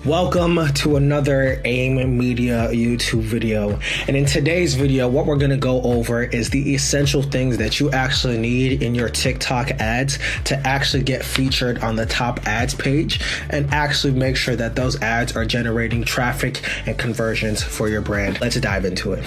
Welcome to another AIM Media YouTube video. And in today's video, what we're going to go over is the essential things that you actually need in your TikTok ads to actually get featured on the top ads page and actually make sure that those ads are generating traffic and conversions for your brand. Let's dive into it.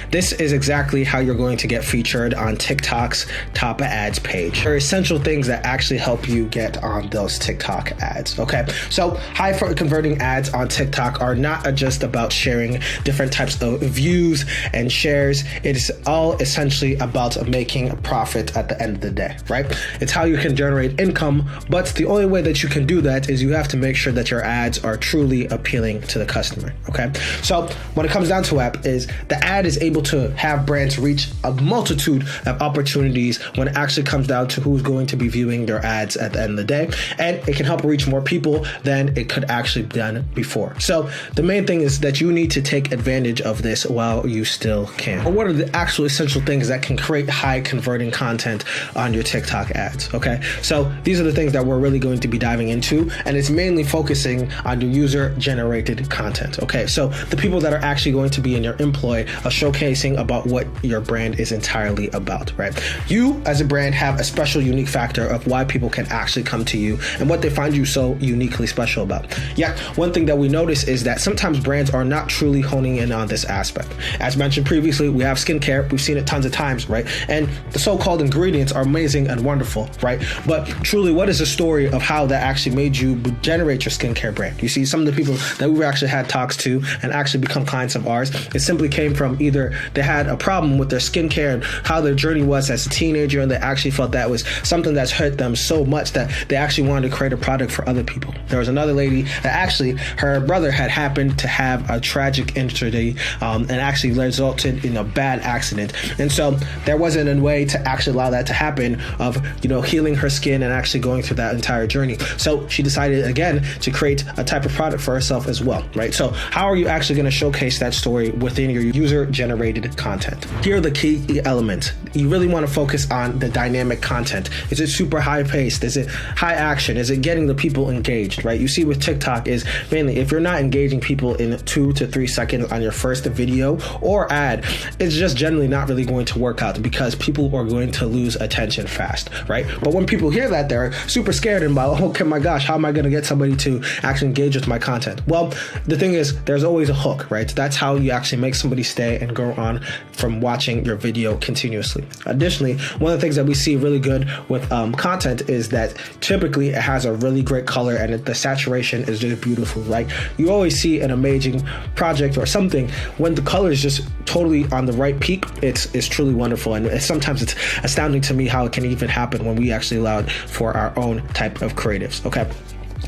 This is exactly how you're going to get featured on TikTok's top ads page. There are essential things that actually help you get on those TikTok ads, okay? So high converting ads on TikTok are not just about sharing different types of views and shares. It is all essentially about making a profit at the end of the day, right? It's how you can generate income, but the only way that you can do that is you have to make sure that your ads are truly appealing to the customer, okay? So when it comes down to it is the ad is able to have brands reach a multitude of opportunities when it actually comes down to who's going to be viewing their ads at the end of the day. And it can help reach more people than it could actually be done before. So the main thing is that you need to take advantage of this while you still can. Or what are the actual essential things that can create high converting content on your TikTok ads? Okay, so these are the things that we're really going to be diving into, and it's mainly focusing on your user generated content. Okay, so the people that are actually going to be in your employ are showcasing about what your brand is entirely about, right? You as a brand have a special, unique factor of why people can actually come to you and what they find you so uniquely special about. Yet, one thing that we notice is that sometimes brands are not truly honing in on this aspect. As mentioned previously, we have skincare. We've seen it tons of times, right? And the so-called ingredients are amazing and wonderful, right? But truly, what is the story of how that actually made you generate your skincare brand? You see, some of the people that we've actually had talks to and actually become clients of ours, it simply came from either they had a problem with their skincare and how their journey was as a teenager, and they actually felt that was something that's hurt them so much that they actually wanted to create a product for other people. There was another lady that actually her brother had happened to have a tragic injury and actually resulted in a bad accident. And so there wasn't a way to actually allow that to happen of, healing her skin and actually going through that entire journey. So she decided again to create a type of product for herself as well, right? So how are you actually going to showcase that story within your user generated content? Here are the key elements. You really want to focus on the dynamic content. Is it super high paced? Is it high action? Is it getting the people engaged, right? You see with TikTok is mainly if you're not engaging people in 2 to 3 seconds on your first video or ad, it's just generally not really going to work out because people are going to lose attention fast, right? But when people hear that, they're super scared and about, okay, my gosh, how am I going to get somebody to actually engage with my content? Well, the thing is, there's always a hook, right? That's how you actually make somebody stay and go on from watching your video continuously. Additionally, one of the things that we see really good with content is that typically it has a really great color and the saturation is just beautiful. Like you always see an amazing project or something when the color is just totally on the right peak. It's truly wonderful, and sometimes it's astounding to me how it can even happen when we actually allow it for our own type of creatives. Okay.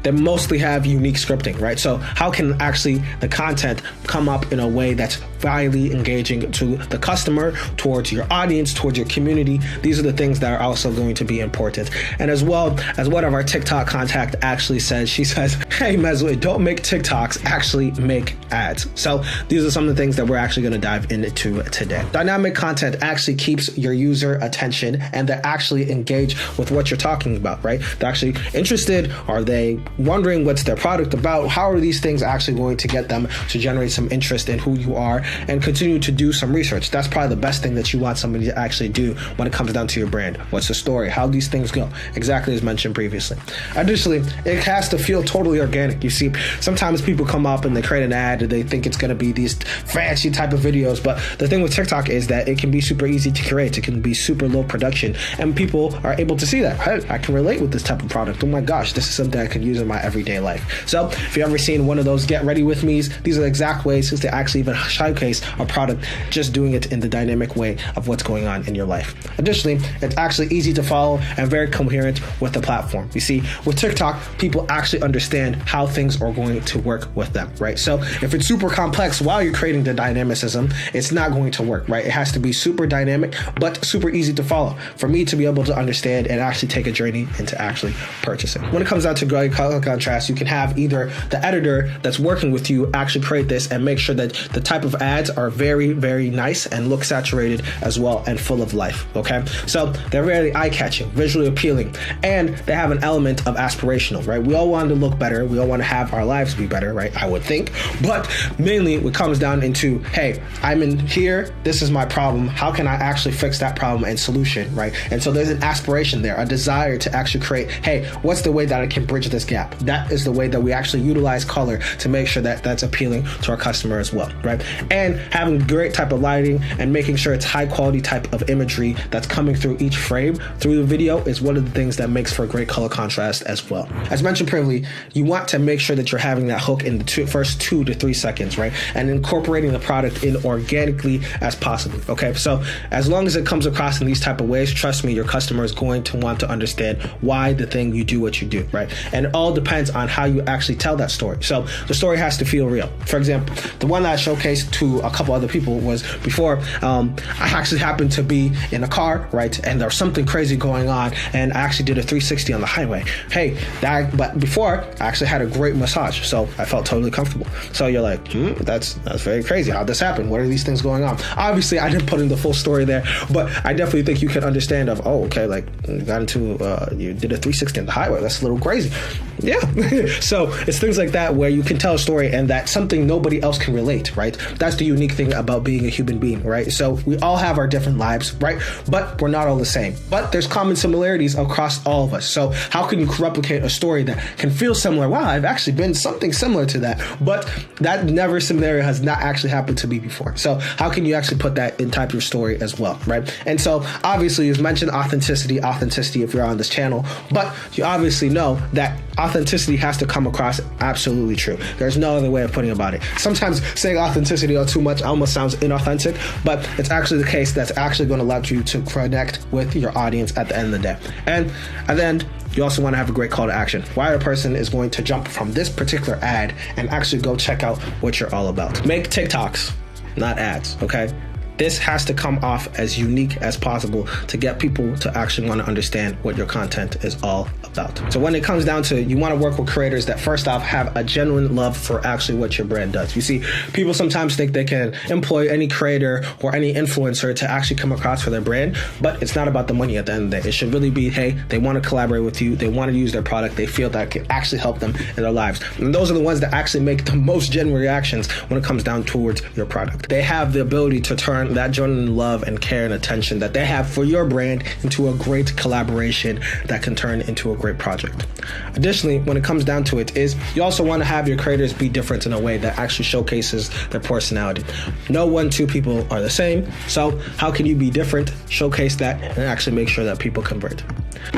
They mostly have unique scripting, right? So how can actually the content come up in a way that's highly engaging to the customer, towards your audience, towards your community? These are the things that are also going to be important. And as well as one of our TikTok contact actually says, she says, hey, Mesli, don't make TikToks, actually make ads. So these are some of the things that we're actually going to dive into today. Dynamic content actually keeps your user attention and they're actually engaged with what you're talking about, right? They're actually interested. Are they wondering what's their product about? How are these things actually going to get them to generate some interest in who you are and continue to do some research? That's probably the best thing that you want somebody to actually do when it comes down to your brand. What's the story? How these things go? Exactly as mentioned previously. Additionally, it has to feel totally organic. You see, sometimes people come up and they create an ad and they think it's going to be these fancy type of videos, but the thing with TikTok is that it can be super easy to create. It can be super low production and people are able to see that. Hey, I can relate with this type of product. Oh my gosh, this is something I can use in my everyday life. So if you've ever seen one of those get ready with me's, these are the exact ways to actually even showcase a product, just doing it in the dynamic way of what's going on in your life. Additionally, it's actually easy to follow and very coherent with the platform. You see, with TikTok, people actually understand how things are going to work with them, right? So if it's super complex while you're creating the dynamicism, it's not going to work, right? It has to be super dynamic, but super easy to follow for me to be able to understand and actually take a journey into actually purchasing. When it comes down to growing color contrast, you can have either the editor that's working with you actually create this and make sure that the type of ads are very, very nice and look saturated as well and full of life, okay? So they're very eye-catching, visually appealing, and they have an element of aspirational, right? We all want to look better. We all want to have our lives be better, right? I would think. But mainly it comes down into, hey, I'm in here. This is my problem. How can I actually fix that problem and solution, right? And so there's an aspiration there, a desire to actually create, hey, what's the way that I can bridge this gap? That is the way that we actually utilize color to make sure that that's appealing to our customer as well, right? And having great type of lighting and making sure it's high quality type of imagery that's coming through each frame through the video is one of the things that makes for great color contrast as well. As mentioned previously, you want to make sure that you're having that hook in the first 2 to 3 seconds, right? And incorporating the product in organically as possible, okay? So as long as it comes across in these type of ways, trust me, your customer is going to want to understand why the thing you do what you do, right? And it all depends on how you actually tell that story. So the story has to feel real. For example, the one that I showcased to a couple other people was before, I actually happened to be in a car, right? And there was something crazy going on, and I actually did a 360 on the highway. Hey, but before, I actually had a great massage, so I felt totally comfortable. So you're like, that's very crazy. How'd this happen? What are these things going on? Obviously, I didn't put in the full story there, but I definitely think you can understand of, oh, okay, like you got into, you did a 360 on the highway. That's a little crazy. Yeah. So it's things like that where you can tell a story and that's something nobody else can relate, right? That's the unique thing about being a human being, right? So we all have our different lives, right? But we're not all the same. But there's common similarities across all of us. So how can you replicate a story that can feel similar? Wow, I've actually been something similar to that, but that never scenario has not actually happened to me before. So how can you actually put that in type of your story as well, right? And so obviously you've mentioned authenticity if you're on this channel, but you obviously know that authenticity has to come across absolutely true. There's no other way of putting about it. Sometimes saying authenticity or too much almost sounds inauthentic, but it's actually the case that's actually going to allow you to connect with your audience at the end of the day. And at the end, you also want to have a great call to action. Why a person is going to jump from this particular ad and actually go check out what you're all about. Make TikToks, not ads, okay? This has to come off as unique as possible to get people to actually want to understand what your content is all about. So when it comes down to, you want to work with creators that first off have a genuine love for actually what your brand does. You see, people sometimes think they can employ any creator or any influencer to actually come across for their brand, but it's not about the money at the end of the day. It should really be, hey, they want to collaborate with you. They want to use their product. They feel that can actually help them in their lives. And those are the ones that actually make the most genuine reactions when it comes down towards your product. They have the ability to turn that genuine love and care and attention that they have for your brand into a great collaboration that can turn into a great project. Additionally, when it comes down to it, is you also want to have your creators be different in a way that actually showcases their personality. No 2 people are the same, so how can you be different, showcase that, and actually make sure that people convert?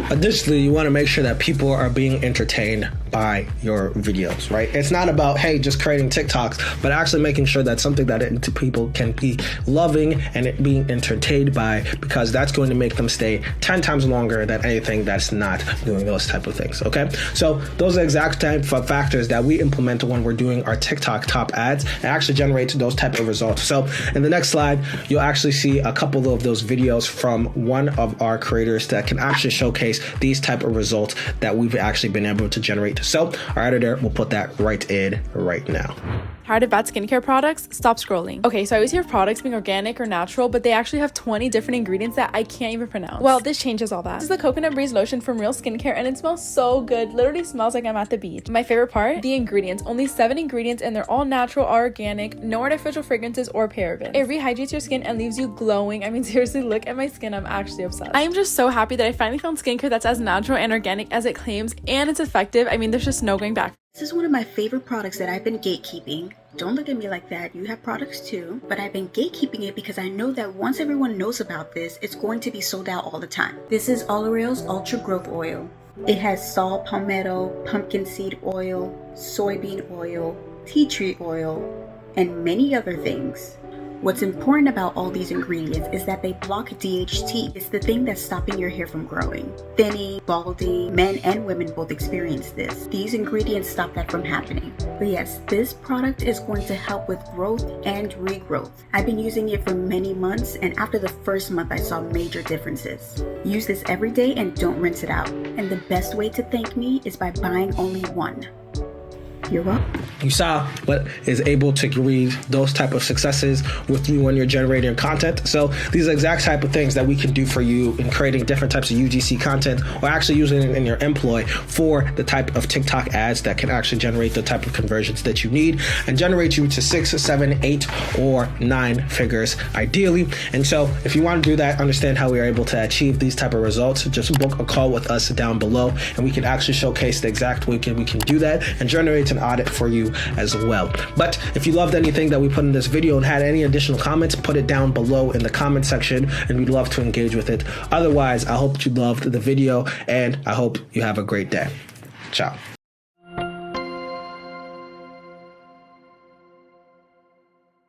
Additionally, you want to make sure that people are being entertained by your videos, right? It's not about, hey, just creating TikToks, but actually making sure that's something that people can be loving and it being entertained by, because that's going to make them stay 10 times longer than anything that's not doing those type of things, okay? So those are exact type of factors that we implement when we're doing our TikTok top ads and actually generate those type of results. So in the next slide, you'll actually see a couple of those videos from one of our creators that can actually showcase these type of results that we've actually been able to generate. So our editor will put that right in right now. Tired of bad skincare products? Stop scrolling. Okay, so I always hear of products being organic or natural, but they actually have 20 different ingredients that I can't even pronounce. Well, this changes all that. This is the Coconut Breeze lotion from Real Skincare, and it smells so good. Literally smells like I'm at the beach. My favorite part? The ingredients. Only 7 ingredients, and they're all natural, organic, no artificial fragrances or parabens. It rehydrates your skin and leaves you glowing. I mean, seriously, look at my skin. I'm actually obsessed. I am just so happy that I finally found skincare that's as natural and organic as it claims, and it's effective. I mean, there's just no going back. This is one of my favorite products that I've been gatekeeping. Don't look at me like that, you have products too. But I've been gatekeeping it because I know that once everyone knows about this, it's going to be sold out all the time. This is Ol'Oreal's Ultra Growth Oil. It has saw palmetto, pumpkin seed oil, soybean oil, tea tree oil, and many other things. What's important about all these ingredients is that they block DHT. It's the thing that's stopping your hair from growing. Thinning, balding, men and women both experience this. These ingredients stop that from happening. But yes, this product is going to help with growth and regrowth. I've been using it for many months, and after the first month I saw major differences. Use this every day and don't rinse it out. And the best way to thank me is by buying only one. You're welcome. You saw what is able to read those type of successes with you when you're generating content. So these are exact type of things that we can do for you in creating different types of UGC content, or actually using it in your employ for the type of TikTok ads that can actually generate the type of conversions that you need and generate you to 6, 7, 8, or 9 figures ideally. And so if you want to do that, understand how we are able to achieve these type of results, just book a call with us down below and we can actually showcase the exact way we can do that and generate an audit for you as well. But if you loved anything that we put in this video and had any additional comments, put it down below in the comment section and we'd love to engage with it. Otherwise, I hope you loved the video and I hope you have a great day. Ciao.